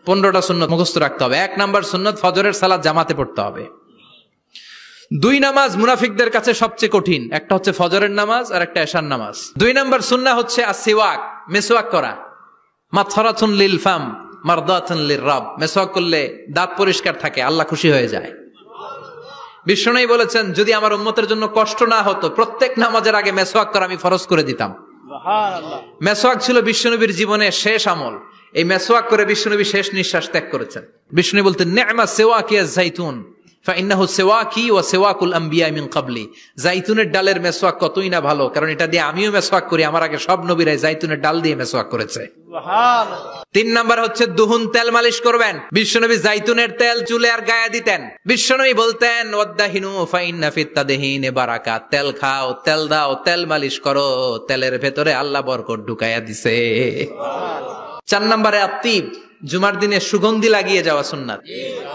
15টা সুন্নত মুখস্থ রাখতে হবে। 1 নাম্বার সুন্নত ফজরের সালাত জামাতে পড়তে হবে। 2 নামাজ মুনাফিকদের কাছে সবচেয়ে কঠিন, একটা হচ্ছে ফজরের নামাজ আর একটা এশার নামাজ। 2 নাম্বার সুন্নাহ হচ্ছে আসওয়াক, মেসওয়াক করা। মাতহারাতুন লিল ফাম মারদাতুন লির রব, মেসওয়াক করলে দাঁত পরিষ্কার থাকে, আল্লাহ খুশি হয়ে যায়। বিশ্বনবী বলেছেন যদি আমার উম্মতের জন্য কষ্ট না হতো প্রত্যেক নামাজের আগে মেসওয়াক করা আমি ফরজ করে দিতাম। সুবহানাল্লাহ। মেসওয়াক ছিল বিশ্বনবীর জীবনের শেষ আমল। এই মেসওয়াক করে বিশ্বনবী শেষ নিঃশ্বাস ত্যাগ করেছেন। বিশ্বনবী বলতেন নি'মা সিওয়াকিয়া যাইতুন ফাইন্নাহু সিওয়াকি ওয়া সিওয়াকুল আমবিয়া মিন ক্বাবলি। জাইতুনের ডালের মেসওয়াক কতই না ভালো, কারণ এটা দিয়ে আমিও মেসওয়াক করি, আমার আগে সব নবীরাই জাইতুনের ডাল দিয়ে মেসওয়াক করেছে। সুবহানাল্লাহ। 3 নাম্বার হচ্ছে দুহুন, তেল মালিশ করবেন। বিশ্বনবী জাইতুনের তেল চুলে আর গায়ে দিতেন। বিশ্বনবী বলতেন ওয়াদাহিনু ফাইন্না ফিত তাদহিনে বারাকাত, তেল খাও, তেল দাও, তেল মালিশ করো, তেলের ভেতরে আল্লাহ বরকত ঢুকাইয়া দিছে। 4 নম্বরে আত্তিব, জুমার দিনে সুগন্ধি লাগিয়ে যাওয়া সুন্নাত।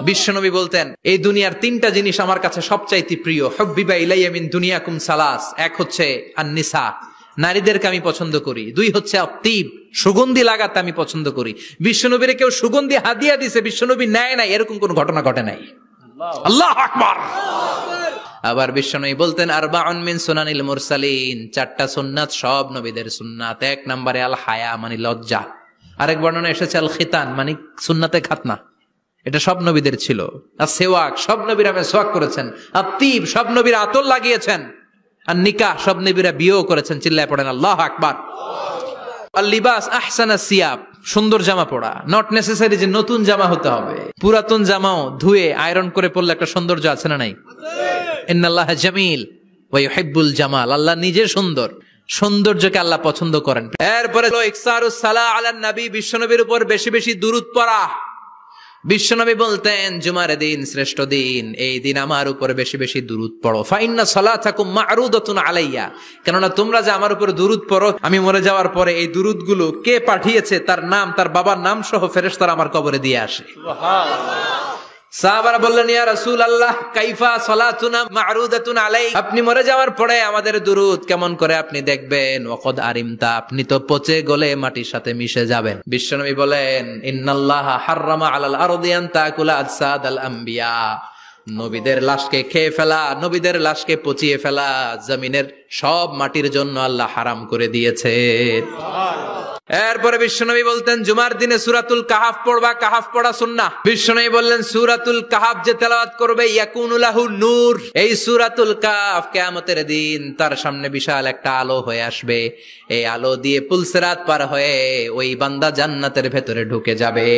বিশ্বনবী বলতেন এই দুনিয়ার 3টা জিনিস আমার কাছে সবচাইতে প্রিয়, হুব্বিবা ইলাইয়া মিন দুনিয়াকুম সালাস। 1 হচ্ছে আন-নিসা, নারীদেরকে আমি পছন্দ করি। 2 হচ্ছে আত্তিব, সুগন্ধি লাগাতে আমি পছন্দ করি। বিশ্বনবীরে কেউ সুগন্ধি হাদিয়া দিছে, বিশ্বনবী নেয় নাই, এরকম কোন ঘটনা ঘটে নাই। আল্লাহু আকবার। আবার বিশ্বনবী বলতেন আরবাউন মিন সুনানিল মুরসালিন, 4টা সুন্নাত সব নবীদের সুন্নাত। 1 নম্বরে আল হায়া মানে লজ্জা। আরেক বর্ণনা এসেছে আল খিতান মানে সুন্নাতে খাতনা, এটা সব নবীদের ছিল। আর সেওয়াক, সব নবীরা মেসওয়াক করেছেন। আত্তিব, সব নবীরা আতর লাগিয়েছেন। আর নিকাহ, সব নবীরা বিয়েও করেছেন। চিল্লায় পড়েন আল্লাহু আকবার। আল লিবাস আহসানাস সিয়াব, সুন্দর জামা পরা। নট নেসেসারি যে নতুন জামা হতে হবে, পুরাতন জামাও ধুয়ে আয়রন করে পরলে একটা সৌন্দর্য আছে না নাই? ইন্নাল্লাহা জামিল ওয়া ইউহিব্বুল জামাল, আল্লাহ নিজে সুন্দর, সৌন্দর্যকে আল্লাহ পছন্দ করেন। এরপরে ইকসারুস সালাহ আলান নবী, বিশ্বনবীর উপর বেশি বেশি দুরূদ পড়া। বিশ্বনবী বলতেন জুমার দিন শ্রেষ্ঠ দিন, এই দিন আমার উপর বেশি বেশি দুরূদ পড়ো। ফাইন্না সালাতাকুম মা'রুদাতুন আলাইয়া, কেননা তোমরা যে আমার উপর দুরূদ পড়ো, আমি মরে যাওয়ার পরে এই দুরূদগুলো কে পাঠিয়েছে তার নাম, তার বাবার নাম সহ ফেরেশতারা আমার কবরে দিয়ে আসে। সুবহানাল্লাহ। সাহাবারা বললেন ইয়া রাসূলুল্লাহ কাইফা সালাতুনা মা'রুদাতুন আলাই, আপনি মরে যাওয়ার পরে আমাদের দুরূদ কেমন করে আপনি দেখবেন? ওয়াকাদ আরিমতা, আপনি তো পচে গলে মাটির সাথে মিশে যাবেন। বিশ্বনবী বলেন ইন্নাল্লাহা হাররামা আলাল আরদি আন তাকুলা আজসাদাল আম্বিয়া, নবীদের লাশকে খেয়ে ফেলা, নবীদের লাশকে পচিয়ে ফেলা জমিনের সব মাটির জন্য আল্লাহ হারাম করে দিয়েছে। এরপরে বিশ্বনবী বলতেন জুমার দিনে সূরাতুল কাহাফ পড়বা, কাহাফ পড়া সুন্নাহ। বিশ্বনবী বললেন সূরাতুল কাহাফ যে তেলাওয়াত করবে ইয়াকুনু লাহু নূর, এই সূরাতুল কাহাফ কিয়ামতের দিন তার সামনে বিশাল একটা আলো হয়ে আসবে। এই আলো দিয়ে পুলসিরাত পার হয়ে ওই বান্দা জান্নাতের ভেতরে ঢুকে যাবে।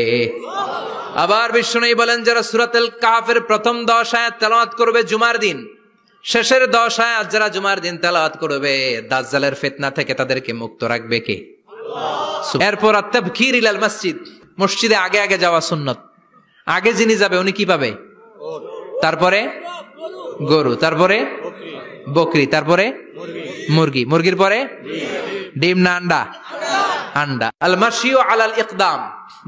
আবার বিশ্বনবী বলেন যারা সূরাতুল কাহাফের প্রথম 10 আয়াত তেলাওয়াত করবে জুমার দিন, শেষের 10 আয়াত যারা জুমার দিন তেলাওয়াত করবে, দাজ্জালের ফিতনা থেকে তাদেরকে মুক্ত রাখবে কে? এরপর আত-তাবকির ইলাল মসজিদ, মসজিদে আগে আগে যাওয়া সুন্নাত। আগে যিনি যাবে উনি কি পাবে? তারপরে গরু, তারপরে বকরি, তারপরে মুরগি, মুরগির পরে ডিম না আন্ডা? আন্ডা। আল মাশিউ আলাল ইকদাম,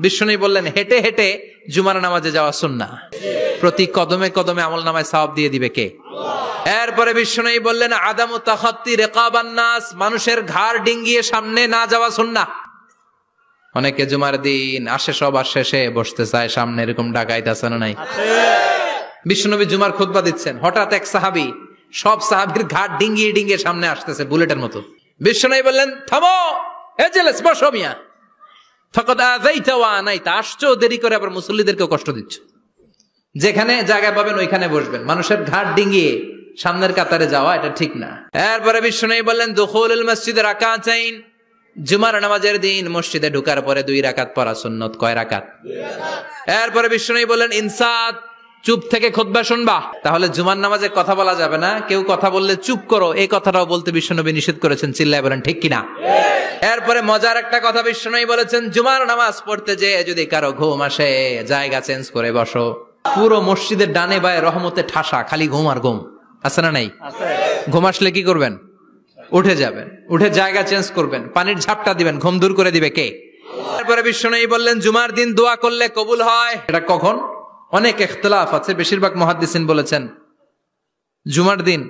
বিশ্বনবী বললেন হেঁটে হেঁটে জুমার নামাজে যাওয়া সুন্নাহ। প্রতি কদমে কদমে আমলনামায় সওয়াব দিয়ে দিবে কে? এরপরে বিশ্বনবী বললেন আদামু তাখাত্তি রিকাবান নাস, মানুষের ঘাড় ডিঙ্গিয়ে সামনে না যাওয়া সুন্নাহ। অনেকে জুমার দিন আসে সবার শেষে বসতে চায় সামনে, এরকম ডাকাইত আছে না নাই? বিশ্বনবী জুমার খুতবা দিচ্ছেন, হঠাৎ এক সাহাবী সব সাহাবীর ঘাড় ডিঙ্গিয়ে ডিঙ্গিয়ে সামনে আসতেছে বুলেটের মতো। বিশ্বনবী বললেন থামো, এজেলেস বসো মিয়া, ফাকাদ আযাইতা ওয়া আনাইতা, আসছো দেরি করে আবার মুসল্লিদেরকে কষ্ট দিচ্ছ। যেখানে জায়গা পাবেন ওইখানে বসবেন, মানুষের ঘাড় ডিঙ্গিয়ে সামনের কাতারে যাওয়া এটা ঠিক না। এরপরে বিশ্বনবী বললেন দুখুলুল মসজিদে রাকাতাইন, জুমার নামাজের দিন মসজিদে ঢোকার পরে 2 রাকাত পড়া সুন্নাত। কয় রাকাত? 2 রাকাত। এরপরে বিশ্বনবী বললেন ইনসাত, চুপ থেকে খুতবা শুনবা। তাহলে জুমার নামাজে কথা বলা যাবে না, কেউ কথা বললে চুপ করো, এই কথাটাও বলতে বিশ্বনবী নিষেধ করেছেন। চিল্লায় বলেন ঠিক কিনা? এরপরে মজার একটা কথা বিশ্বনবী বলেছেন জুমার নামাজ পড়তে যে যদি কারো ঘুম আসে জায়গা চেঞ্জ করে বসো। পুরো মসজিদের ডানে বায়ে রহমতে ঠাসা, খালি ঘুম আর ঘুম, আছে না নাই? ঘুম আসলে কি করবেন? উঠে যাবেন, উঠে জায়গা চেঞ্জ করবেন, পানির ঝাপটা দিবেন, ঘুম দূর করে দিবে কে? তারপরে বিশ্বনবী বললেন জুমার দিন দোয়া করলে কবুল হয়। এটা কখন? অনেক ইখতিলাফ আছে, বেশিরভাগ মুহাদ্দিসিন বলেছেন জুমার দিন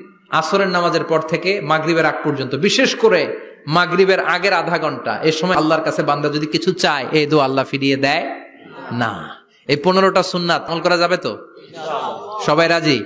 আসরের নামাজের পর থেকে মাগরিবের আগ পর্যন্ত, বিশেষ করে মাগরিবের আগের আধা ঘন্টা, এই সময় আল্লাহর কাছে বান্দা যদি কিছু চায় এই দোয়া আল্লাহ ফিরিয়ে দেয় না। এই 15টা সুন্নাত আমল করা যাবে তো? সবাই রাজি?